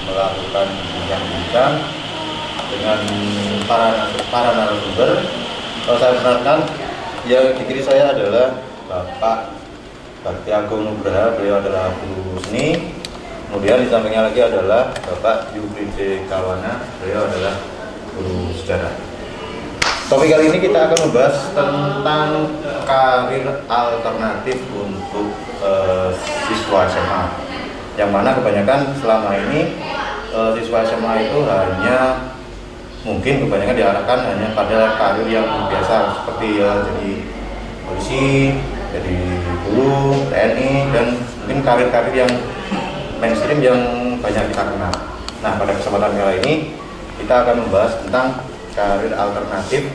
melakukan bincang-bincang dengan para narasumber. Kalau saya benarkan, ya di kiri saya adalah Bapak Bakti Agung Nugraha, beliau adalah guru seni. Kemudian di sampingnya lagi adalah Bapak Yubride Kawana, beliau adalah guru sejarah. Topik kali ini kita akan membahas tentang karir alternatif untuk siswa SMA, yang mana kebanyakan selama ini siswa SMA itu hanya mungkin kebanyakan diarahkan hanya pada karir yang biasa seperti jadi polisi, jadi guru, TNI, dan mungkin karir-karir yang mainstream yang banyak kita kenal. Nah, pada kesempatan kali ini kita akan membahas tentang karir alternatif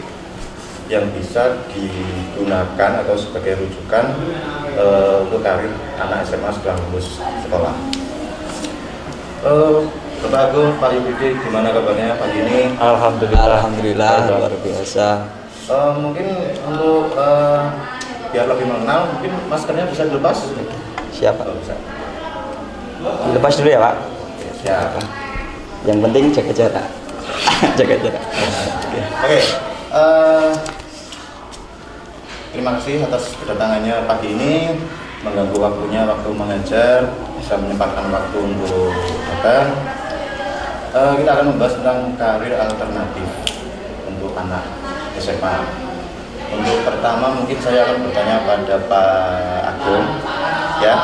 yang bisa digunakan atau sebagai rujukan untuk karir anak SMA setelah lulus sekolah. Bapak Agung, Pak Yubride, gimana kabarnya pagi ini? Alhamdulillah luar biasa. Mungkin untuk biar lebih mengenal, mungkin maskernya bisa dilepas? Siapa? Oh, bisa. Dilepas dulu ya Pak. Siap. Yang penting jaga jarak. Jaga jarak. Oke. Terima kasih atas kedatangannya pagi ini, mengganggu waktunya waktu mengajar, bisa menyempatkan waktu untuk datang. Kita akan membahas tentang karir alternatif untuk anak SMA. Untuk pertama mungkin saya akan bertanya pada Pak Agung, ya.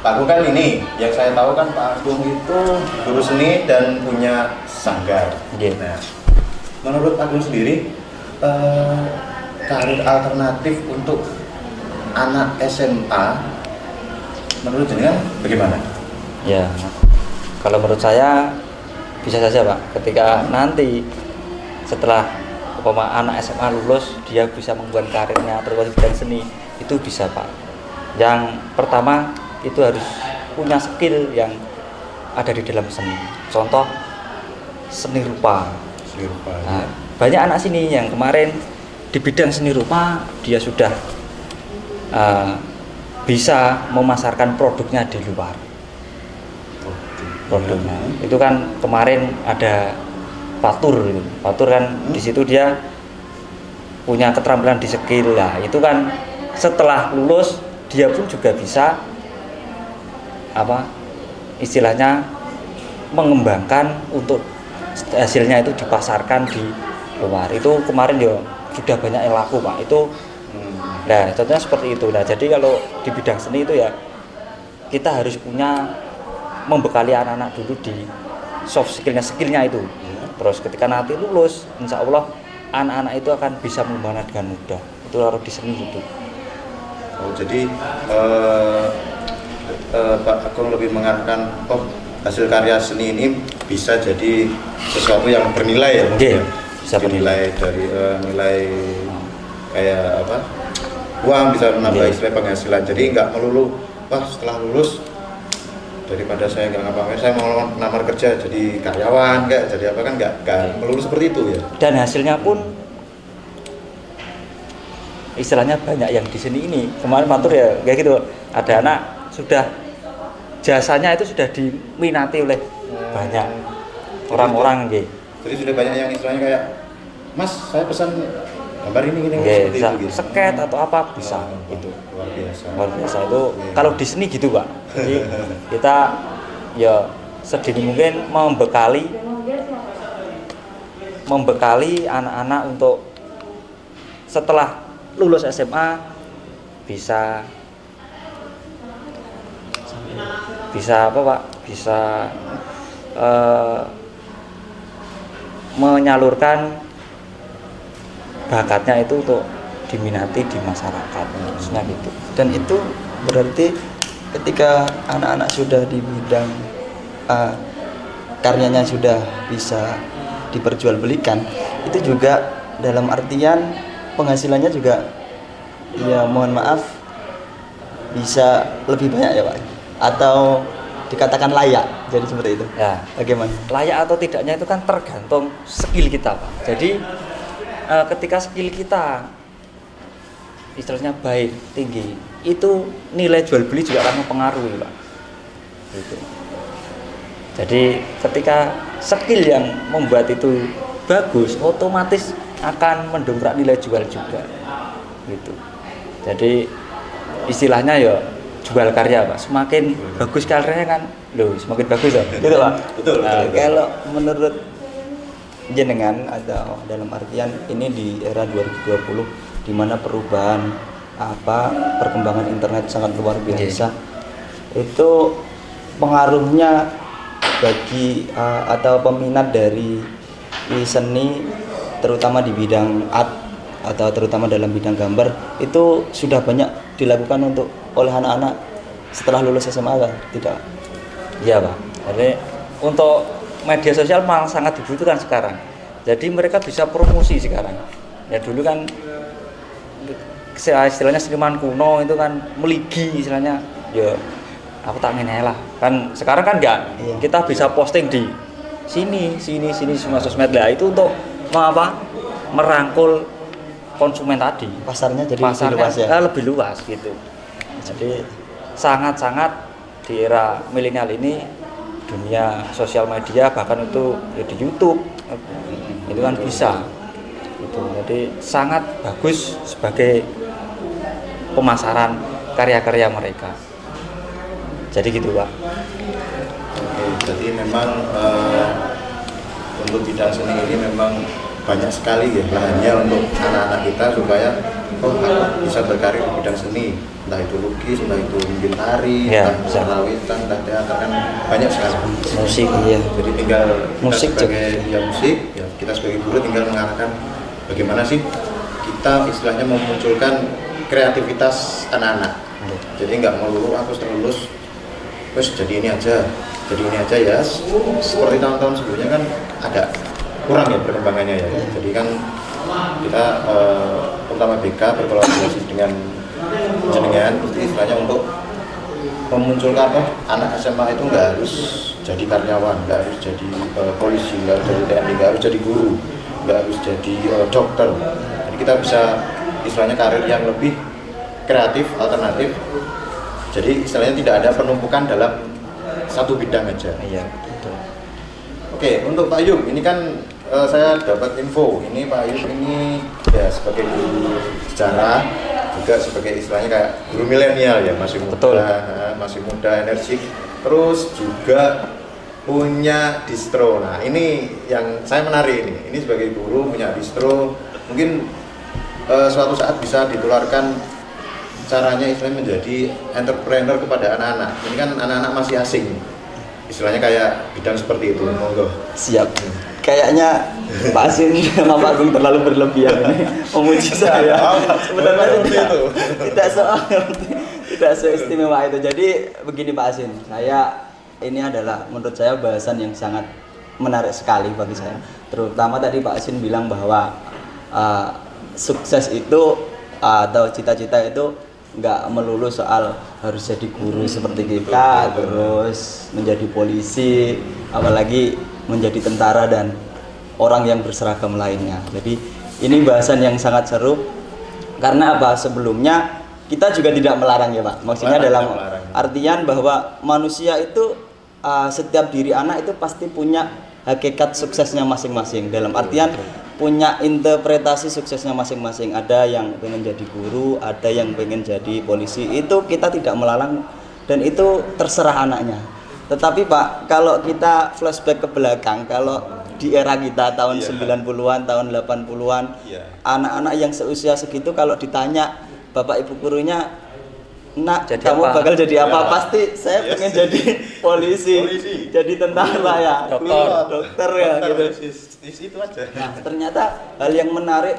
Pak Agung kan ini, yang saya tahu kan Pak Agung itu guru seni dan punya sanggar. Nah, menurut Agung sendiri, karir alternatif untuk anak SMA, menurut jenengan bagaimana? Ya, kalau menurut saya bisa saja Pak. Ketika nanti setelah anak SMA lulus, dia bisa mengembangkan karirnya terutama di bidang seni, itu bisa Pak. Yang pertama itu harus punya skill yang ada di dalam seni. Contoh seni rupa. Nah, banyak anak sini yang kemarin di bidang seni rupa dia sudah bisa memasarkan produknya di luar. Produknya itu kan kemarin ada Fatur gitu. Fatur kan di situ dia punya keterampilan di skill lah. Itu kan setelah lulus dia pun juga bisa istilahnya mengembangkan untuk hasilnya itu dipasarkan di luar. Itu kemarin ya sudah banyak yang laku Pak. Itu nah contohnya seperti itu. Nah jadi kalau di bidang seni itu ya kita harus punya membekali anak-anak dulu di soft skillnya itu. Terus ketika nanti lulus, insya Allah anak-anak itu akan bisa mengembangkan dengan mudah. Itu harus di seni gitu. Oh, jadi Pak Agung lebih mengarahkan hasil karya seni ini bisa jadi sesuatu yang bernilai ya? Oke, bisa bernilai dari nilai kayak uang, bisa menambah istilah penghasilan. Jadi nggak melulu setelah lulus daripada saya nggak ngapa-ngapain, saya mau melamar kerja jadi karyawan, jadi apa kan nggak melulu seperti itu ya. Dan hasilnya pun istilahnya banyak yang di sini ini. Kemarin Fatur ya kayak gitu, ada anak sudah jasanya itu sudah diminati oleh banyak orang-orang gitu. Jadi sudah banyak yang istilahnya kayak, Mas saya pesan gambar ini seperti itu gitu. Sket atau apa bisa itu. Luar biasa itu kalau di seni gitu Pak. Jadi kita ya sedini mungkin membekali anak-anak untuk setelah lulus SMA bisa apa Pak? Bisa menyalurkan bakatnya itu untuk diminati di masyarakat, maksudnya gitu. Dan itu berarti ketika anak-anak sudah di bidang karyanya sudah bisa diperjualbelikan, itu juga dalam artian penghasilannya juga ya mohon maaf bisa lebih banyak ya Pak, atau dikatakan layak, jadi seperti itu ya. Bagaimana layak atau tidaknya itu kan tergantung skill kita Pak. Jadi ketika skill kita istilahnya baik, tinggi, itu nilai jual beli juga akan mempengaruhi Pak. Gitu. Jadi ketika skill yang membuat itu bagus, otomatis akan mendongkrak nilai jual juga gitu. Jadi istilahnya ya jual karya Pak, semakin bagus karyanya kan loh semakin bagus ya gitu Pak. Betul. Kalau menurut jenengan atau dalam artian ini di era 2020 di mana perubahan perkembangan internet sangat luar biasa, itu pengaruhnya bagi atau peminat dari seni terutama di bidang art atau terutama dalam bidang gambar itu sudah banyak dilakukan oleh anak-anak setelah lulus SMA kan? Tidak? Iya Pak. Jadi untuk media sosial malah sangat dibutuhkan sekarang. Jadi mereka bisa promosi sekarang. Ya dulu kan istilahnya seniman kuno itu kan meligi istilahnya. Ya aku tak ngene lah. Kan sekarang kan enggak. Iya. Kita bisa posting di sini semua sosmed lah itu untuk merangkul konsumen tadi. Pasarnya jadi lebih luas ya? Lebih luas gitu. Jadi sangat-sangat di era milenial ini dunia sosial media bahkan itu ya di YouTube itu kan bisa gitu. Jadi sangat bagus sebagai pemasaran karya-karya mereka. Jadi gitu Pak. Oke, jadi memang untuk bidang seni ini memang banyak sekali ya lahannya untuk anak-anak kita supaya aku bisa berkarir di bidang seni, entah itu lukis, entah itu mungkin tari, Ya, entah rawitan, entah teater, kan banyak sekali. Musik, iya. Jadi tinggal Musik kita sebagai musik, ya kita sebagai guru tinggal mengarahkan bagaimana sih kita istilahnya memunculkan kreativitas anak-anak. Jadi nggak melulu aku setelah lulus terus jadi ini aja ya. Seperti tahun-tahun sebelumnya kan agak kurang ya perkembangannya ya. Jadi kan kita terutama BK berkolaborasi dengan jenengan itu istilahnya untuk memunculkan anak SMA itu nggak harus jadi karyawan, nggak harus jadi polisi, nggak harus jadi TNI, nggak harus jadi guru, nggak harus jadi dokter. Jadi kita bisa istilahnya karir yang lebih kreatif, alternatif. Jadi istilahnya tidak ada penumpukan dalam satu bidang aja. Iya, betul. Oke, untuk Pak Yub, ini kan saya dapat info, ini Pak Yub ini ya sebagai guru sejarah, juga sebagai istilahnya kayak guru milenial ya, masih muda, energik, terus juga punya distro. Nah ini yang saya menarik ini sebagai guru punya distro, mungkin suatu saat bisa ditularkan caranya istilahnya menjadi entrepreneur kepada anak-anak. Ini kan anak-anak masih asing, istilahnya kayak bidang seperti itu. Monggo. Siap. Kayaknya Pak Asin sama Pak Agung terlalu berlebihan ini memuji saya. Sebenarnya tidak seistimewa itu. Jadi begini Pak Asin, ini adalah menurut saya bahasan yang sangat menarik sekali bagi saya. Terutama tadi Pak Asin bilang bahwa sukses itu atau cita-cita itu nggak melulu soal harus jadi guru seperti kita, terus menjadi polisi, apalagi menjadi tentara dan orang yang berseragam lainnya. Jadi ini bahasan yang sangat seru karena apa? Sebelumnya kita juga tidak melarang ya Pak. Maksudnya dalam artian bahwa manusia itu setiap diri anak itu pasti punya hakikat suksesnya masing-masing. Dalam artian punya interpretasi suksesnya masing-masing. Ada yang pengen jadi guru, ada yang pengen jadi polisi. Itu kita tidak melarang dan itu terserah anaknya. Tetapi Pak, kalau kita flashback ke belakang, kalau di era kita tahun 90-an, tahun 80-an, anak-anak yang seusia segitu kalau ditanya Bapak Ibu gurunya, "Nak, jadi kamu apa? bakal jadi apa?" Pasti saya pengen jadi polisi, jadi tentara ya, dokter ya gitu. Itu aja. Nah, ternyata hal yang menarik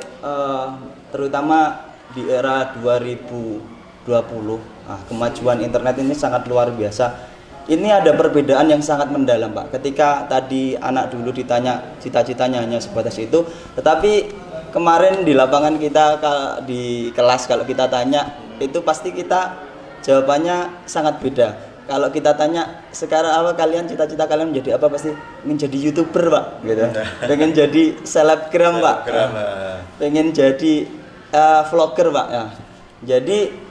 terutama di era 2020, kemajuan internet ini sangat luar biasa. Ini ada perbedaan yang sangat mendalam Pak. Ketika tadi anak dulu ditanya cita-citanya hanya sebatas itu, tetapi kemarin di lapangan kita di kelas kalau kita tanya itu pasti kita jawabannya sangat beda. Kalau kita tanya sekarang apa kalian cita-cita kalian menjadi apa, pasti ingin jadi YouTuber Pak gitu. Pengen jadi selebgram Pak. Pengen jadi vlogger Pak ya. Jadi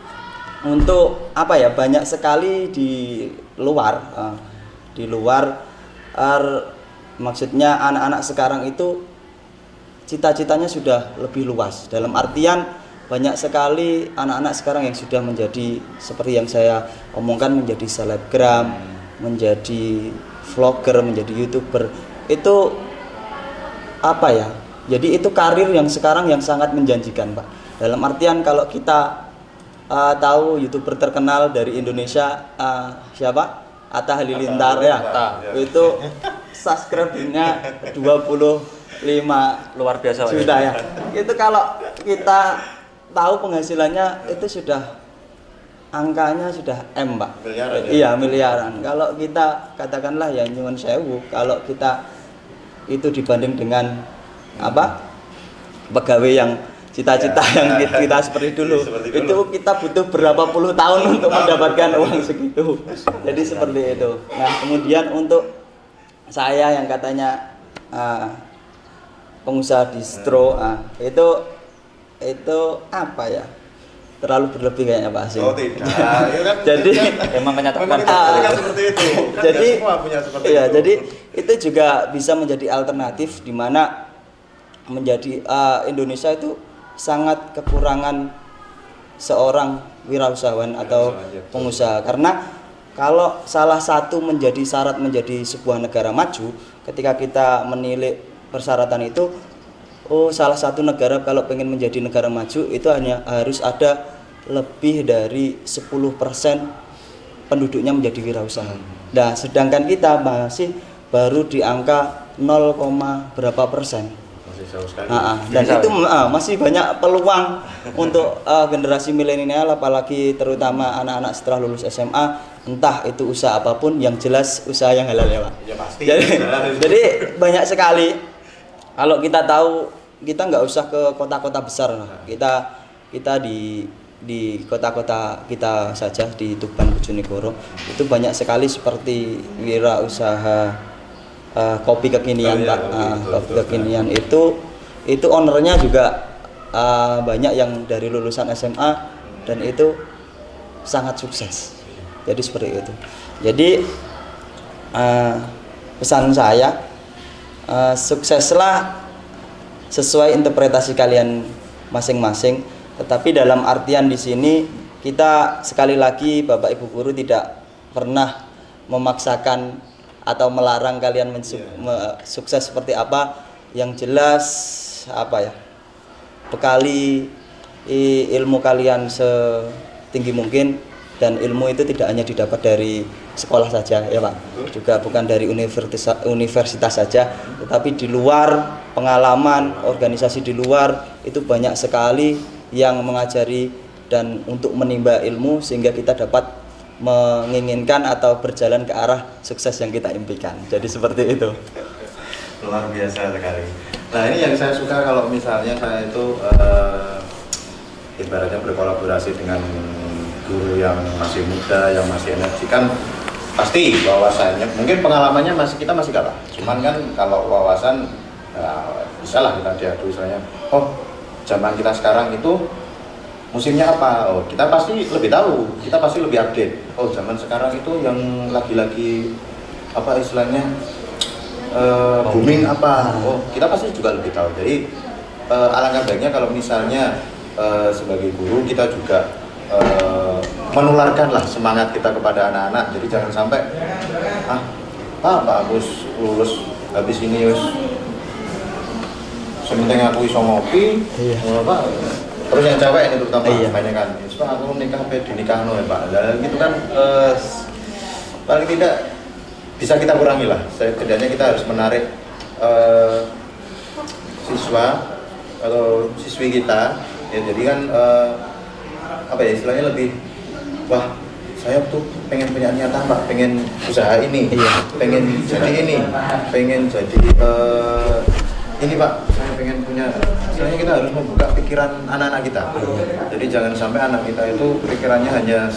untuk apa ya, banyak sekali di luar maksudnya anak-anak sekarang itu cita-citanya sudah lebih luas. Dalam artian banyak sekali anak-anak sekarang yang sudah menjadi seperti yang saya omongkan, menjadi selebgram, menjadi vlogger, menjadi YouTuber. Itu apa ya? Jadi itu karir yang sekarang yang sangat menjanjikan, Pak. Dalam artian kalau kita tahu YouTuber terkenal dari Indonesia, siapa? Atta Halilintar ya. Itu subscribe-nya 25 Luar biasa, Pak. juta ya. Itu kalau kita tahu penghasilannya itu sudah angkanya sudah M, Pak. Miliaran, ya? Iya, miliaran. Kalau kita katakanlah ya nyuwun sewu, kalau kita itu dibanding dengan apa? Pegawai yang cita-cita yang kita seperti dulu, itu kita butuh berapa puluh tahun untuk mendapatkan uang segitu. Jadi seperti itu. Nah, kemudian untuk saya yang katanya pengusaha distro, itu apa ya? Terlalu berlebih kayaknya Pak Hasim. Oh tidak. Ya kan, Jadi Emang kenyataan memang kan seperti itu. Kan jadi semua punya seperti iya, itu. jadi itu juga bisa menjadi alternatif di mana menjadi Indonesia itu sangat kekurangan seorang wirausahawan atau pengusaha, karena kalau salah satu menjadi syarat menjadi sebuah negara maju, ketika kita menilik persyaratan itu, salah satu negara kalau pengen menjadi negara maju itu hanya harus ada lebih dari 10% penduduknya menjadi wirausaha. Nah, sedangkan kita masih baru di angka 0, berapa persen. Masih jauh sekali. Dan itu masih banyak peluang untuk generasi milenial, apalagi terutama anak-anak setelah lulus SMA, entah itu usaha apapun, yang jelas usaha yang halal ya Pak. Ya pasti. Jadi banyak sekali. Kalau kita tahu, kita nggak usah ke kota-kota besar, kita di kota-kota kita saja, di Tuban, Bojonegoro itu banyak sekali seperti wirausaha kopi kekinian Pak. Kopi kekinian itu ownernya juga banyak yang dari lulusan SMA dan itu sangat sukses. Jadi seperti itu. Jadi pesan saya, sukseslah sesuai interpretasi kalian masing-masing. Tetapi dalam artian di sini kita sekali lagi Bapak Ibu guru tidak pernah memaksakan atau melarang kalian sukses seperti apa. Yang jelas apa ya, bekali ilmu kalian setinggi mungkin, dan ilmu itu tidak hanya didapat dari sekolah saja ya Pak, juga bukan dari universitas saja, tetapi di luar, pengalaman organisasi di luar itu banyak sekali yang mengajari dan untuk menimba ilmu sehingga kita dapat menginginkan atau berjalan ke arah sukses yang kita impikan. Jadi seperti itu. Luar biasa sekali. Nah, ini yang saya suka kalau misalnya saya itu ibaratnya berkolaborasi dengan guru yang masih muda, yang masih energi, kan pasti wawasannya, mungkin pengalamannya kita masih kalah. Cuman kan kalau wawasan bisa lah kita diadu, misalnya zaman kita sekarang itu musimnya apa, kita pasti lebih tahu, kita pasti lebih update. Zaman sekarang itu yang lagi-lagi apa istilahnya booming apa, kita pasti juga lebih tahu. Jadi alangkah baiknya kalau misalnya sebagai guru kita juga menularkanlah semangat kita kepada anak-anak. Jadi jangan sampai Pak Agus lulus habis ini sementing aku iso ngopi, Pak. Terus yang cewek ini terutama banyak kan, Pak aku nikah dinikahno ya Pak. Lah gitu kan paling tidak bisa kita kurangi lah. Setidaknya kita harus menarik siswa atau siswi kita. Ya, jadi kan apa ya istilahnya lebih, wah saya tuh pengen punya niatan Pak, pengen usaha ini, pengen jadi ini, pengen jadi ini Pak, saya pengen punya. Istilahnya kita harus membuka pikiran anak-anak kita. Jadi jangan sampai anak kita itu pikirannya hanya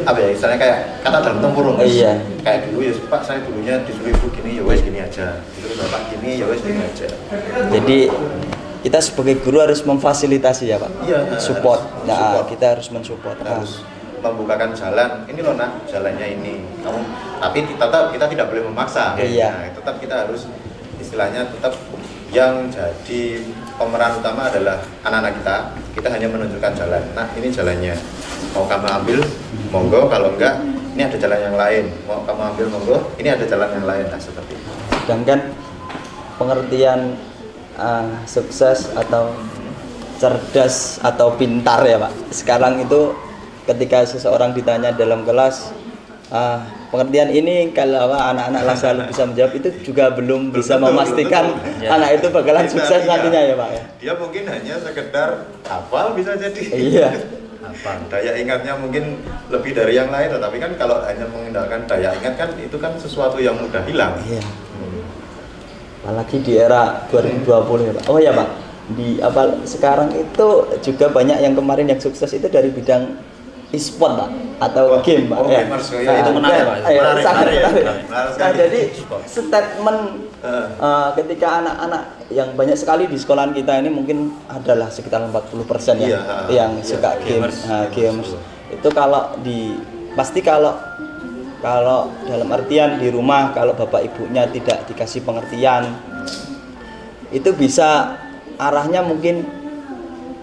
apa ya istilahnya kayak kata dalam tempurung. Kayak dulu ya Pak, saya dulunya disuruh ibu gini, ya wes gini aja. Disuruh bapak gini, ya wes gini aja. Jadi kita sebagai guru harus memfasilitasi ya Pak. Support. Nah, kita harus mensupport. membukakan jalan. Ini loh nak, jalannya ini. Kamu, tapi kita tidak boleh memaksa. Iya. Nah, tetap kita harus istilahnya tetap yang jadi pemeran utama adalah anak-anak kita. Kita hanya menunjukkan jalan. Nah, ini jalannya. Mau kamu ambil, monggo. Kalau enggak, ini ada jalan yang lain. Mau kamu ambil, monggo. Ini ada jalan yang lain. Nah, seperti itu. Sedangkan pengertian sukses atau cerdas atau pintar ya Pak, sekarang itu ketika seseorang ditanya dalam kelas pengertian ini, kalau anak-anak selalu bisa menjawab, itu juga belum bisa memastikan anak itu bakalan sukses nantinya ya Pak ya. Dia mungkin hanya sekedar hafal bisa jadi. Iya. Apa daya ingatnya mungkin lebih dari yang lain, tetapi kan kalau hanya mengandalkan daya ingat kan itu kan sesuatu yang mudah hilang. Iya. Apalagi di era 2020 ya Pak. Oh ya Pak, sekarang itu juga banyak yang kemarin yang sukses itu dari bidang e-sport Pak, atau game Pak. Ya. Gamers, ya, itu menarik Pak. Menarik. Nah, jadi statement ketika anak-anak yang banyak sekali di sekolahan kita ini mungkin adalah sekitar 40% yang suka games. Games. Itu pasti kalau dalam artian di rumah, kalau bapak ibunya tidak dikasih pengertian, itu bisa arahnya mungkin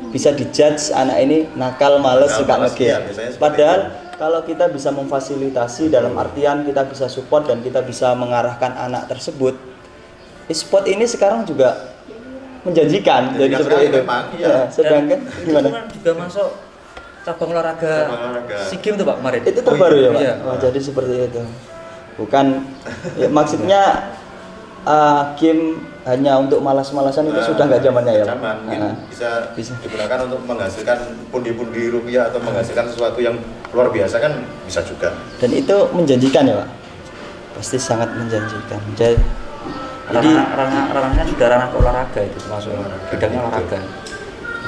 bisa dijudge anak ini nakal, males, suka nge-game. Padahal kalau kita bisa memfasilitasi, dalam artian kita bisa support dan kita bisa mengarahkan anak tersebut, e-sport ini sekarang juga menjanjikan. Jadi seperti itu. Memang, iya. Sedangkan gimana? Itu kan juga masuk cabang olahraga SEA Games tuh Pak kemarin. Itu terbaru ya Pak? Iya. Jadi seperti itu. Bukan ya, maksudnya game hanya untuk malas-malasan itu sudah nggak zamannya ya Pak? Mungkin bisa digunakan untuk menghasilkan pundi-pundi rupiah atau menghasilkan sesuatu yang luar biasa kan bisa juga. Dan itu menjanjikan ya Pak? Pasti sangat menjanjikan. Jadi ranahnya juga ranah olahraga itu termasuk bidangnya olahraga.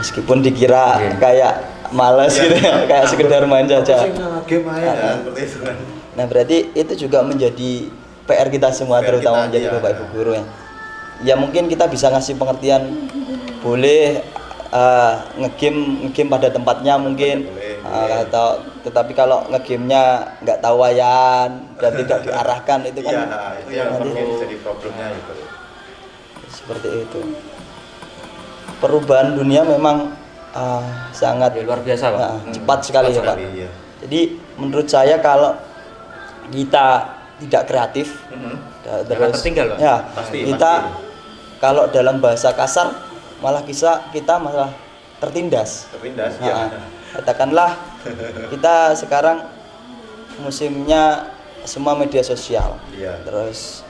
Meskipun dikira kayak malas gitu ya, kayak sekedar main saja. Game aja seperti itu kan. Nah, berarti itu juga menjadi PR kita semua, terutama menjadi Bapak Ibu guru ya. Ya mungkin kita bisa ngasih pengertian, boleh ngegame pada tempatnya mungkin, atau tetapi kalau ngegamenya nggak tahu wayan dan tidak diarahkan itu kan itu yang mungkin jadi problemnya itu. Seperti itu. Perubahan dunia memang sangat luar biasa Pak. Cepat sekali ya Pak. Iya. Jadi menurut saya kalau kita tidak kreatif, terus tertinggal Pak. Ya, Pasti. kalau dalam bahasa kasar malah kita malah tertindas. Ya. Katakanlah kita sekarang musimnya semua media sosial. Iya. Terus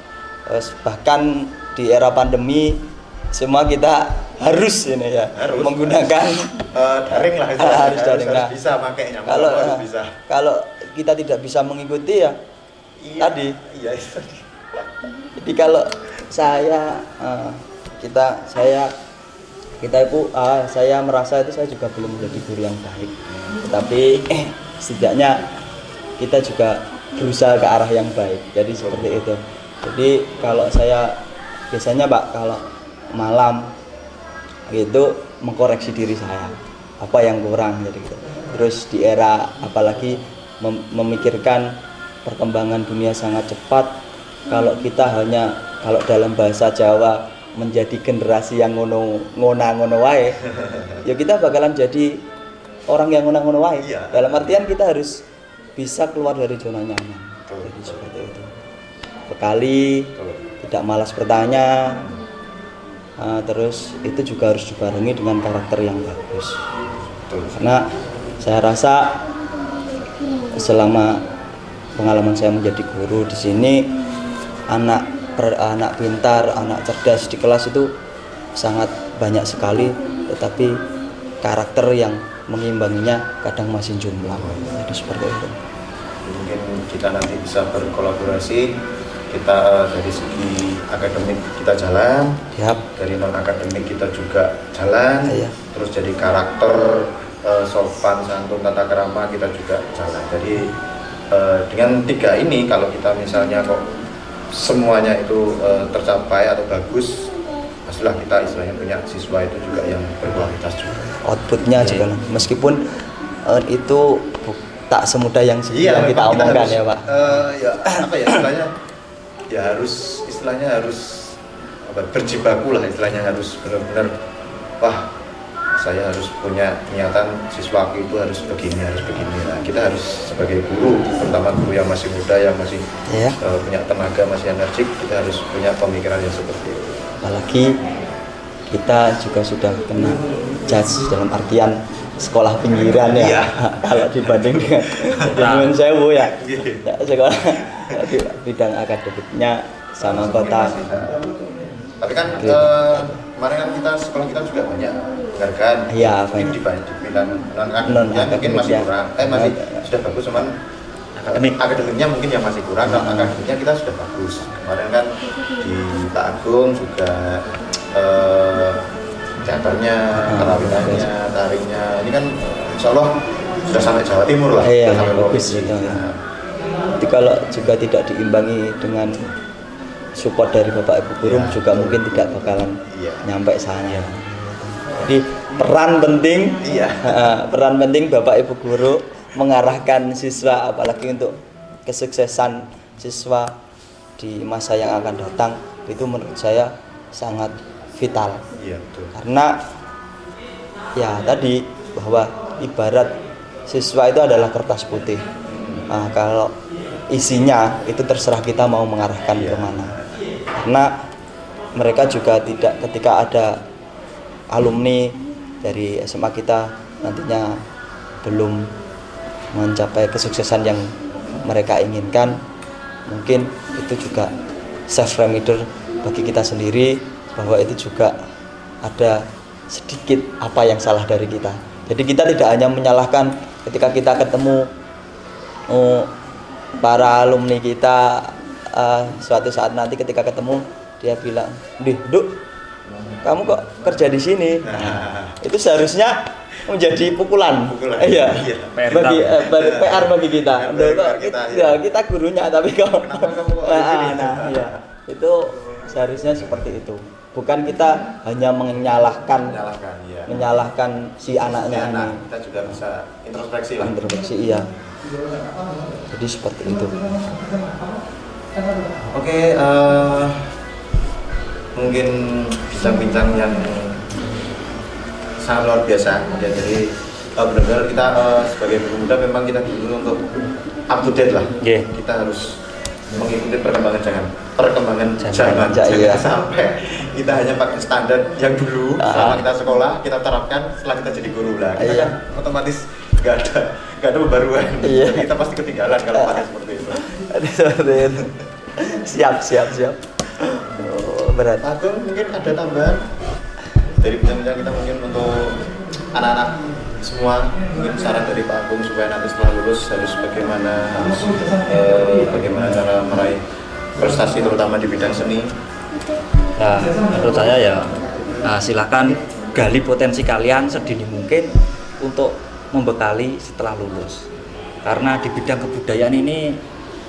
bahkan di era pandemi semua kita harus menggunakan daring lah itu. harus daring lah. Bisa makainya. Kalau kita tidak bisa mengikuti ya tadi. Iya itu. Jadi kalau saya merasa itu saya juga belum menjadi guru yang baik. Tetapi setidaknya kita juga berusaha ke arah yang baik. Jadi seperti itu. Jadi kalau saya biasanya Pak, kalau malam gitu mengkoreksi diri saya apa yang kurang, jadi gitu. Terus di era apalagi memikirkan perkembangan dunia sangat cepat, kalau dalam bahasa Jawa menjadi generasi yang ngono wae ya kita bakalan jadi orang yang ngono wae. Dalam artian kita harus bisa keluar dari zona nyaman. Jadi seperti itu. Bekali, tidak malas bertanya. Terus itu juga harus dibarengi dengan karakter yang bagus. Karena saya rasa selama pengalaman saya menjadi guru di sini, anak pintar, anak cerdas di kelas itu sangat banyak sekali, tetapi karakter yang mengimbanginya kadang masih jumlah. Jadi seperti itu. Mungkin kita nanti bisa berkolaborasi. Kita dari segi akademik kita jalan, dari non akademik kita juga jalan, terus jadi karakter, sopan santun, tata krama kita juga jalan. Jadi dengan tiga ini kalau kita misalnya kok semuanya itu tercapai atau bagus, pastilah kita istilahnya punya siswa itu juga yang berkualitas juga. Outputnya juga, meskipun itu tak semudah yang Iya, kita memang omongkan harus, ya Pak. ya apa ya istilahnya, ya istilahnya harus apa, berjibaku lah istilahnya, harus benar-benar wah saya harus punya niatan siswaku itu harus begini. Nah, kita harus sebagai guru, terutama guru yang masih muda, yang masih Iya. punya tenaga, masih energik, kita harus punya pemikiran yang seperti itu. Apalagi kita juga sudah kena judge dalam artian sekolah pinggiran ya. Iya. Kalau dibanding dengan Sewu ya. Iya. Ya, sekolah di bidang akademiknya sama kota. Tapi kan kemarin kan sekolah kita juga banyak penghargaan. Iya, mungkin baik. di bidang non Non mungkin masih akademik, ya. kurang. Masih sudah bagus, cuman akademiknya mungkin yang masih kurang. Kalau akademiknya kita sudah bagus. Kemarin kan di Pak Agung juga teaternya, karawitannya, tarinya. Ini kan insya Allah sudah sampai Jawa Timur lah. Iya, sudah sampai bagus provinsi. gitu. Nah, Jadi kalau juga tidak diimbangi dengan support dari Bapak Ibu guru Ya, juga betul. mungkin tidak bakalan Iya. nyampe sana. Jadi peran penting, Iya. peran penting Bapak Ibu guru mengarahkan siswa, apalagi untuk kesuksesan siswa di masa yang akan datang, itu menurut saya sangat vital. Iya, betul. Karena ya tadi bahwa ibarat siswa itu adalah kertas putih. Nah, kalau isinya itu terserah kita mau mengarahkan Iya. kemana. Karena mereka juga tidak, ketika ada alumni dari SMA kita nantinya belum mencapai kesuksesan yang mereka inginkan, mungkin itu juga self reminder bagi kita sendiri bahwa itu juga ada sedikit apa yang salah dari kita. Jadi kita tidak hanya menyalahkan ketika kita ketemu para alumni kita, suatu saat nanti ketika ketemu dia bilang, Duk, kamu kok kerja di sini?" Nah, itu seharusnya menjadi pukulan. Iya. PR PR bagi kita. PR Loh, kok kita, kita gurunya tapi kok Kenapa kamu kok di sini? iya. Itu seharusnya seperti itu. Bukan kita hanya menyalahkan Ya. menyalahkan si anaknya Nah, ini. kita juga bisa introspeksi lah. Introspeksi, iya. Jadi seperti itu. Oke, mungkin bincang-bincang yang sangat luar biasa. Ya, jadi benar-benar kita sebagai pemuda memang kita dulu untuk up to date lah. Nggih. Kita harus mengikuti perkembangan Jangan, jangan iya. sampai kita hanya pakai standar yang dulu selama kita sekolah kita terapkan setelah kita jadi guru lah. Kita Iya. kan otomatis nggak ada pembaruan. Iya. Kita pasti ketinggalan kalau pakai seperti itu. Seperti itu. Siap. Oh, berat. Pak Agung, mungkin ada tambahan dari bincang-bincang kita mungkin untuk anak-anak semua, mungkin saran dari Pak Agung supaya nanti setelah lulus harus bagaimana cara meraih prestasi terutama di bidang seni. Nah, menurut saya ya silakan gali potensi kalian sedini mungkin untuk membekali setelah lulus. Karena di bidang kebudayaan ini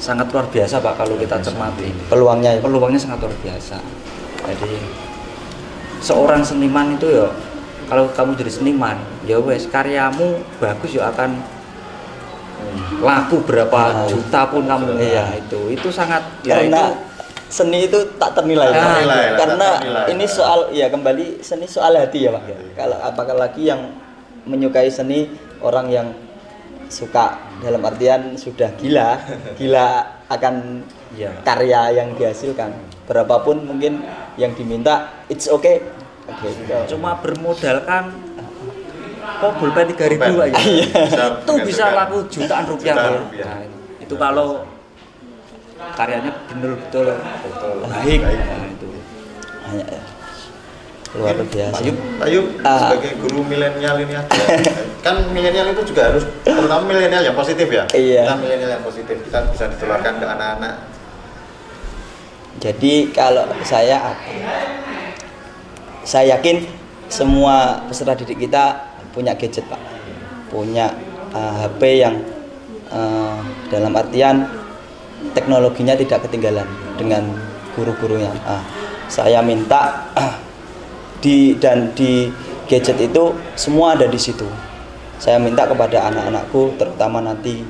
sangat luar biasa Pak kalau kita cermati. Peluangnya ya. Peluangnya sangat luar biasa. Jadi seorang seniman itu ya, kalau kamu jadi seniman, ya wes karyamu bagus ya akan laku berapa juta pun kamu. Iya. Itu sangat ya Karena itu seni itu tak ternilai. Tak ternilai lah, Karena tak ternilai. ini soal ya kembali seni soal hati ya Pak. Kalau apalagi yang menyukai seni, orang yang suka dalam artian sudah gila akan ya. karya yang dihasilkan. Berapapun mungkin yang diminta, it's okay. Cuma bermodalkan pulpen 3.000 aja. Itu bisa laku jutaan rupiah. Jutaan Pak. rupiah. Nah, itu kalau karyanya betul-betul baik. Nah, itu. Luar biasa. Ayub sebagai guru milenial ini kan milenial itu juga harus terutama milenial yang positif ya. Iya. Kita milenial yang positif kita bisa ditularkan ke anak-anak. Jadi kalau saya yakin semua peserta didik kita punya gadget Pak, punya HP yang dalam artian teknologinya tidak ketinggalan dengan guru-gurunya. Saya minta di gadget itu semua ada di situ. saya minta kepada anak-anakku, terutama nanti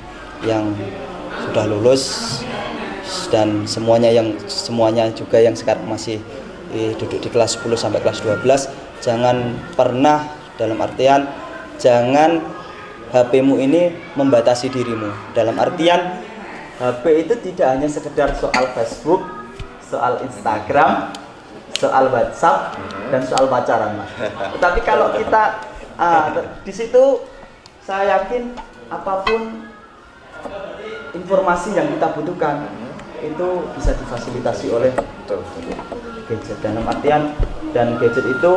yang sudah lulus dan semuanya juga yang sekarang masih duduk di kelas 10 sampai kelas 12, jangan pernah, dalam artian jangan HP-mu ini membatasi dirimu. Dalam artian HP itu tidak hanya sekedar soal Facebook, soal Instagram, soal WhatsApp, dan soal pacaran, Mas. Tetapi kalau kita di situ, saya yakin apapun informasi yang kita butuhkan itu bisa difasilitasi oleh gadget. Dalam artian, dan gadget itu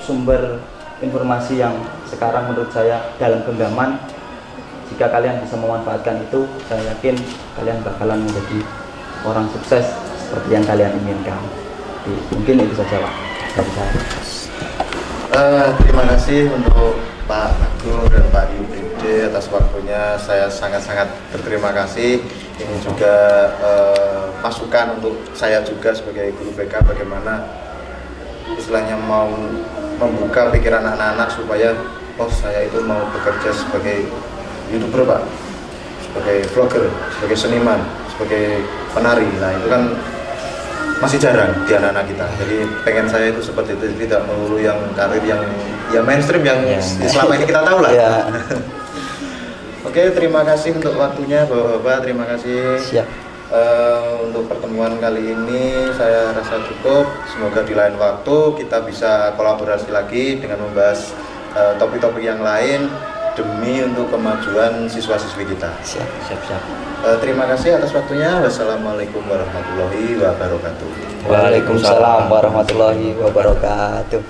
sumber informasi yang sekarang menurut saya dalam genggaman. Jika kalian bisa memanfaatkan itu, saya yakin kalian bakalan menjadi orang sukses seperti yang kalian inginkan. Jadi, mungkin itu saja, Pak, dari saya. Terima kasih untuk Pak Agung dan Pak Yudhide atas waktunya. Saya sangat-sangat berterima kasih. Ini juga masukan untuk saya juga sebagai guru BK, bagaimana istilahnya mau membuka pikiran anak-anak supaya saya itu mau bekerja sebagai YouTuber, Pak, sebagai vlogger, sebagai seniman, sebagai penari. Nah, itu kan masih jarang di anak-anak kita. Jadi pengen saya itu seperti itu, tidak melulu yang karir yang mainstream yang selama ini kita tahu lah. Oke, terima kasih untuk waktunya, Bapak-bapak. Terima kasih. Siap. Untuk pertemuan kali ini saya rasa cukup. Semoga di lain waktu kita bisa kolaborasi lagi dengan membahas topik-topik yang lain demi untuk kemajuan siswa-siswi kita. Siap. Terima kasih atas waktunya. Wassalamualaikum warahmatullahi wabarakatuh. Waalaikumsalam warahmatullahi wabarakatuh.